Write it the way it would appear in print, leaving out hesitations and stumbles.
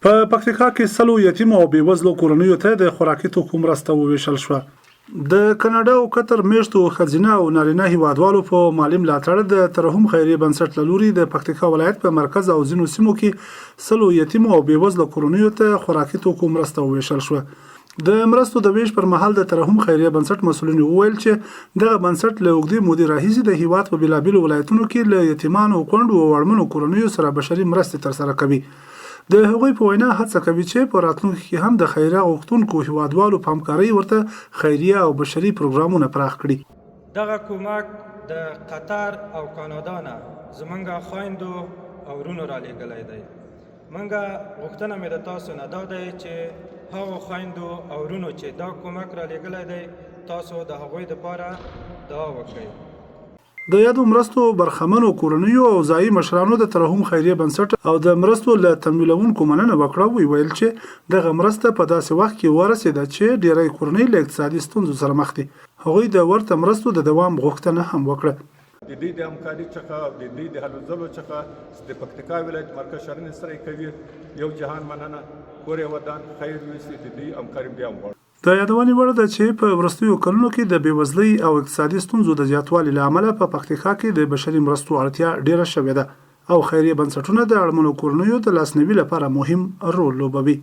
په پکتیکا کې سلو یتیمو او بېوزلو کورنیو ته د خوراکي توکو مرسته وویشل شوه. د کاناډا او قطر میشتو ښځینه او نارینه هېوادوالو په مالي ملاتړ د ترحم خیریه بنسټ لوري د پکتیکا ولایت په مرکز او ځینو سیمو کې سلو یتیمو او بېوزلو کورنیو ته خوراکي توکو مرسته وویشل شوه. د مرستو د ویش پر مهال د ترحم خیریه بنسټ مسؤلین وویل چې دغه بنسټ له اوږدې مودې راهیسې د هېواد په بېلابېلو ولایتونو کې له یتیمانو، کونډو او اړمنو کورنیو سره بشري مرستې ترسره کوي. د هغوی په وینا هڅه کوي چې په راتلونکي کې هم د خیریه غوښتونکو هېوادوالو په همکارۍ ورته خیریه او بشري پروګرامونه پراخ کړي. دغه کومک د قطر او کاناډا نه زمونږ خویندو او ورونو را لېږلی دی. مونږ غوښتنه مې د تاسو نه دا دی چې هغو خویندو او ورونو چې دا کومک را لېږلی دی تاسو د هغوی دپاره دعا وکړئ. د یادو مرستو برخمنو کورنیو او ځایي مشرانو د ترحم خیریه بنسټ او د مرستو له تمویلونکو مننه وکړه. ویل چې دغه مرسته په داسې وخت کې ورسېده چې ډېری کورنۍ له اقتصادي ستونزو سره مخ دي. هغوی د ورته مرستو د دوام غوښتنه هم وکړه. د دې د همکاري څخه د دې د هلو ځلو څخه د پکتیکا ولایت مرکز شرنې سره کوي یو جهان مننه کورې ودان خیر ویسي د دې همکاري بیا هم د یادونې وړ ده چې په وروستیو کلونو کې د بېوزلۍ او اقتصادي ستونزو د زیاتوالي له امله په پکتیکا کې د بشري مرستو اړتیا ډیره شوې ده او خیریه بنسټونه د اړمنو کورنیو د لاسنیوي لپاره مهم رول لوبوي.